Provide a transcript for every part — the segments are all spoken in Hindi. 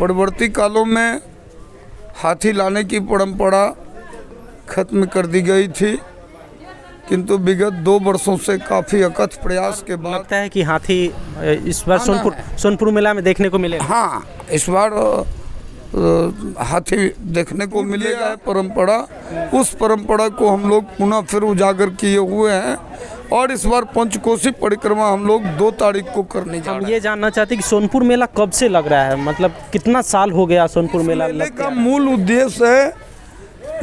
परवर्ती कालों में हाथी लाने की परंपरा खत्म कर दी गई थी, किंतु विगत 2 वर्षों से काफ़ी अकथ प्रयास के बाद लगता है कि हाथी इस बार सोनपुर मेला में देखने को मिलेगा। हाँ, इस बार हाथी देखने को मिलेगा। परंपरा, उस परंपरा को हम लोग पुनः फिर उजागर किए हुए हैं और इस बार पंचकोसी परिक्रमा हम लोग 2 तारीख को करने जा रहे हैं। हम ये जानना चाहते हैं कि सोनपुर मेला कब से लग रहा है, मतलब कितना साल हो गया सोनपुर मेला मेले का मूल उद्देश्य है,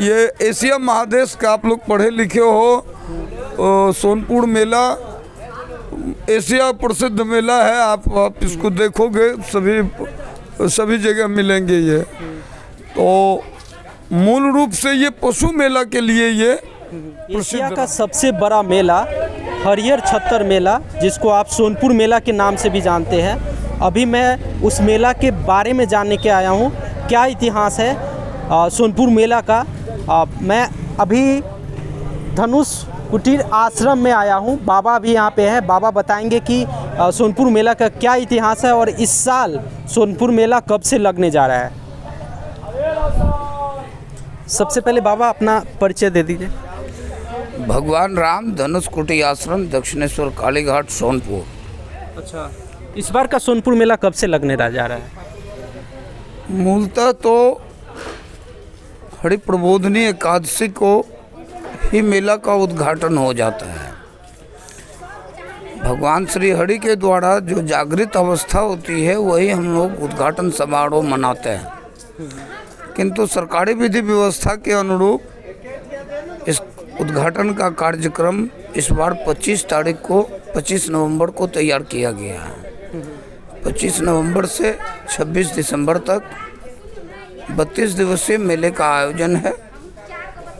ये एशिया महादेश का आप लोग पढ़े लिखे हो, सोनपुर मेला एशिया प्रसिद्ध मेला है। आप इसको देखोगे सभी जगह मिलेंगे। ये तो मूल रूप से ये पशु मेला के लिए ये एशिया का सबसे बड़ा मेला हरियर छत्तर मेला, जिसको आप सोनपुर मेला के नाम से भी जानते हैं। अभी मैं उस मेला के बारे में जानने के आया हूँ, क्या इतिहास है सोनपुर मेला का। मैं अभी धनुष कुटीर आश्रम में आया हूँ, बाबा भी यहाँ पे है। बाबा बताएंगे कि सोनपुर मेला का क्या इतिहास है और इस साल सोनपुर मेला कब से लगने जा रहा है। सबसे पहले बाबा अपना परिचय दे दीजिए। भगवान राम, धनुष कुटी आश्रम, दक्षिणेश्वर कालीघाट, सोनपुर। अच्छा, इस बार का सोनपुर मेला कब से लगने जा रहा है? मूलतः तो हरि प्रबोधनी एकादशी को ही मेला का उद्घाटन हो जाता है। भगवान श्री हरि के द्वारा जो जागृत अवस्था होती है वही हम लोग उद्घाटन समारोह मनाते हैं, किंतु सरकारी विधि व्यवस्था के अनुरूप इस उद्घाटन का कार्यक्रम इस बार 25 नवंबर को तैयार किया गया है। 25 नवंबर से 26 दिसंबर तक 32 दिवसीय मेले का आयोजन है।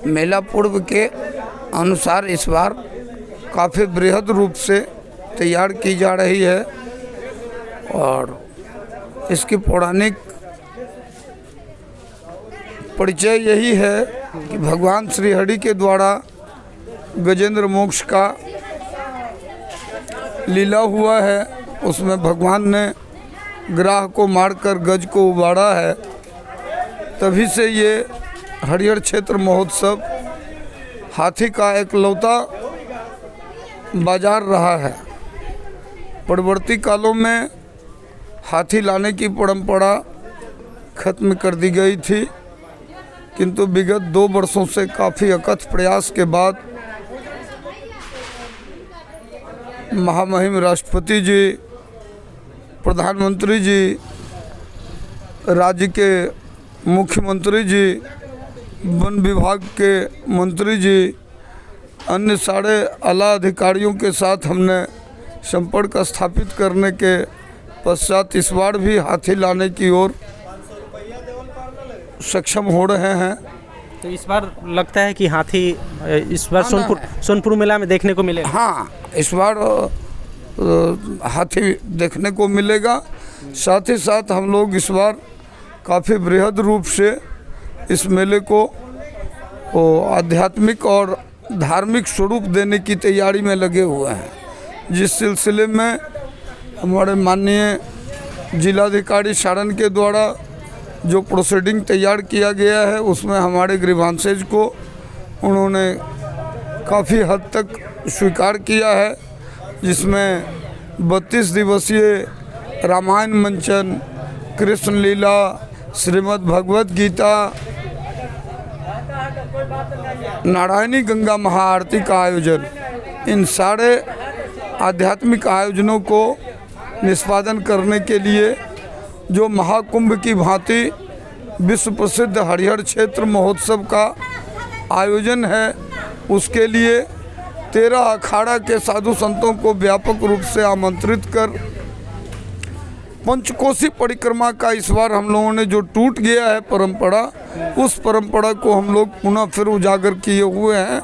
मेला पूर्व के अनुसार इस बार काफ़ी बृहद रूप से तैयार की जा रही है और इसकी पौराणिक परिचय यही है कि भगवान श्री हरि के द्वारा गजेंद्र मोक्ष का लीला हुआ है। उसमें भगवान ने ग्राह को मारकर गज को उबारा है, तभी से ये हरिहर क्षेत्र महोत्सव हाथी का एकलौता बाजार रहा है। परवर्ती कालों में हाथी लाने की परंपरा खत्म कर दी गई थी, किंतु विगत 2 वर्षों से काफ़ी अकथ प्रयास के बाद महामहिम राष्ट्रपति जी, प्रधानमंत्री जी, राज्य के मुख्यमंत्री जी, वन विभाग के मंत्री जी, अन्य सारे आला अधिकारियों के साथ हमने संपर्क स्थापित करने के पश्चात इस बार भी हाथी लाने की ओर सक्षम हो रहे हैं। तो इस बार लगता है कि हाथी इस बार सोनपुर मेला में देखने को मिलेगा। हाँ, इस बार हाथी देखने को मिलेगा। साथ ही साथ हम लोग इस बार काफ़ी बृहद रूप से इस मेले को आध्यात्मिक और धार्मिक स्वरूप देने की तैयारी में लगे हुए हैं, जिस सिलसिले में हमारे माननीय जिलाधिकारी सारण के द्वारा जो प्रोसीडिंग तैयार किया गया है उसमें हमारे गृहांशज को उन्होंने काफ़ी हद तक स्वीकार किया है, जिसमें 32 दिवसीय रामायण मंचन, कृष्ण लीला, श्रीमद् भगवत गीता, नारायणी गंगा महाआरती का आयोजन, इन सारे आध्यात्मिक आयोजनों को निष्पादन करने के लिए जो महाकुंभ की भांति विश्व प्रसिद्ध हरिहर क्षेत्र महोत्सव का आयोजन है, उसके लिए 13 अखाड़ा के साधु संतों को व्यापक रूप से आमंत्रित कर पंचकोसी परिक्रमा का इस बार हम लोगों ने जो टूट गया है परंपरा, उस परंपरा को हम लोग पुनः फिर उजागर किए हुए हैं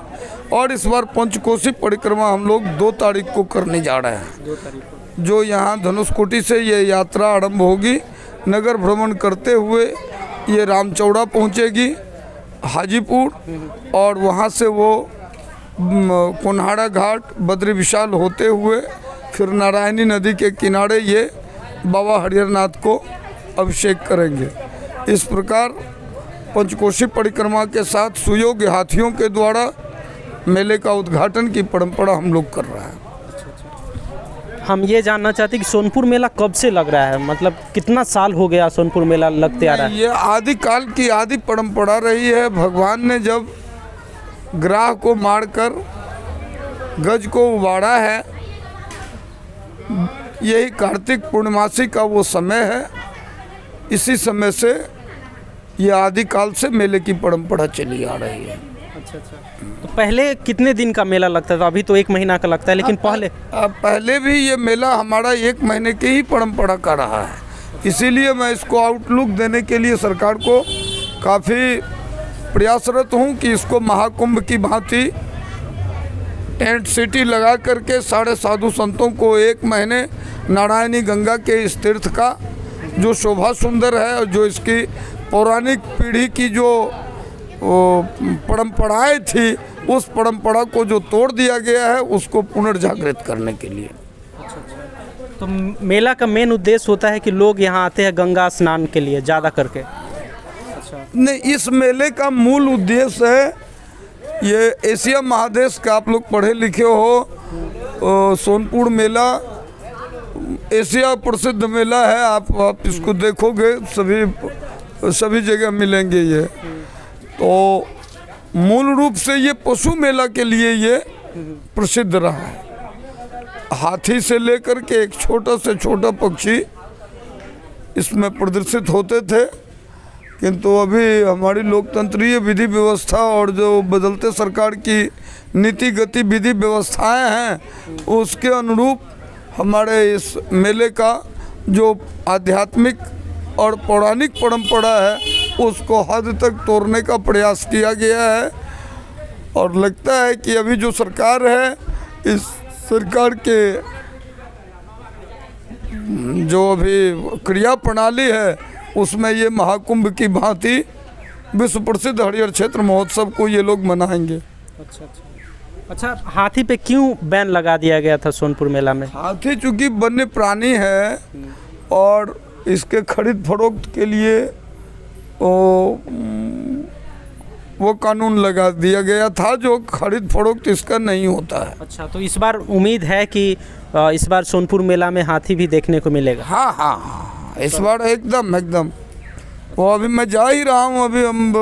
और इस बार पंचकोसी परिक्रमा हम लोग 2 तारीख को करने जा रहे हैं। जो यहाँ धनुषकोटी से ये यात्रा आरंभ होगी, नगर भ्रमण करते हुए ये रामचौड़ा पहुँचेगी हाजीपुर और वहाँ से वो कोन्हाड़ा घाट, बद्री विशाल होते हुए फिर नारायणी नदी के किनारे ये बाबा हरिहरनाथ को अभिषेक करेंगे। इस प्रकार पंचकोशी परिक्रमा के साथ सुयोग्य हाथियों के द्वारा मेले का उद्घाटन की परंपरा हम लोग कर रहे हैं। हम ये जानना चाहते हैं कि सोनपुर मेला कब से लग रहा है, मतलब कितना साल हो गया सोनपुर मेला लगते आ रहा है? ये आदिकाल की आदि परंपरा रही है। भगवान ने जब ग्राह को मारकर गज को उबाड़ा है, यही कार्तिक पूर्णिमासी का वो समय है। इसी समय से ये आदिकाल से मेले की परंपरा चली आ रही है। अच्छा। तो पहले कितने दिन का मेला लगता था? अभी तो 1 महीना का लगता है, लेकिन पहले भी ये मेला हमारा 1 महीने की ही परंपरा का रहा है। इसीलिए मैं इसको आउटलुक देने के लिए सरकार को काफ़ी प्रयासरत हूँ कि इसको महाकुंभ की भांति टेंट सिटी लगा करके सारे साधु संतों को 1 महीने नारायणी गंगा के इस तीर्थ का जो शोभा सुंदर है और जो इसकी पौराणिक पीढ़ी की जो परंपराएं थी, उस परंपरा को जो तोड़ दिया गया है उसको पुनर्जागृत करने के लिए। तो मेला का मेन उद्देश्य होता है कि लोग यहाँ आते हैं गंगा स्नान के लिए ज़्यादा करके? नहीं, इस मेले का मूल उद्देश्य है, ये एशिया महादेश का आप लोग पढ़े लिखे हो, सोनपुर मेला एशिया प्रसिद्ध मेला है। आप इसको देखोगे सभी जगह मिलेंगे ये। तो मूल रूप से ये पशु मेला के लिए ये प्रसिद्ध रहा है। हाथी से लेकर के एक छोटा से छोटा पक्षी इसमें प्रदर्शित होते थे, किंतु अभी हमारी लोकतंत्रीय विधि व्यवस्था और जो बदलते सरकार की नीति गति विधि व्यवस्थाएं हैं, उसके अनुरूप हमारे इस मेले का जो आध्यात्मिक और पौराणिक परंपरा है उसको हद तक तोड़ने का प्रयास किया गया है। और लगता है कि अभी जो सरकार है, इस सरकार के जो अभी क्रिया प्रणाली है उसमें ये महाकुंभ की भांति विश्व प्रसिद्ध हरिहर क्षेत्र महोत्सव को ये लोग मनाएंगे। अच्छा, हाथी पे क्यों बैन लगा दिया गया था सोनपुर मेला में? हाथी चूँकि वन्य प्राणी है और इसके खरीद फरोख्त के लिए वो कानून लगा दिया गया था जो खरीद फरोख्त इसका नहीं होता है। अच्छा, तो इस बार उम्मीद है कि इस बार सोनपुर मेला में हाथी भी देखने को मिलेगा? हाँ, इस बार एकदम वो अभी मैं जा ही रहा हूँ, अभी हम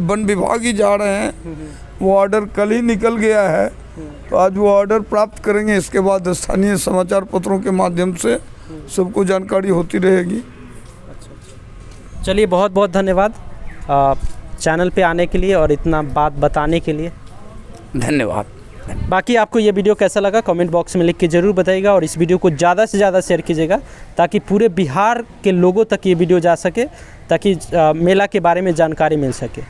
वन विभाग ही जा रहे हैं। वो ऑर्डर कल ही निकल गया है, तो आज वो ऑर्डर प्राप्त करेंगे। इसके बाद स्थानीय समाचार पत्रों के माध्यम से सबको जानकारी होती रहेगी। चलिए, बहुत बहुत धन्यवाद चैनल पे आने के लिए और इतना बात बताने के लिए। धन्यवाद। बाकी आपको ये वीडियो कैसा लगा कमेंट बॉक्स में लिख के ज़रूर बताइएगा, और इस वीडियो को ज़्यादा से ज़्यादा शेयर कीजिएगा ताकि पूरे बिहार के लोगों तक ये वीडियो जा सके, ताकि मेला के बारे में जानकारी मिल सके।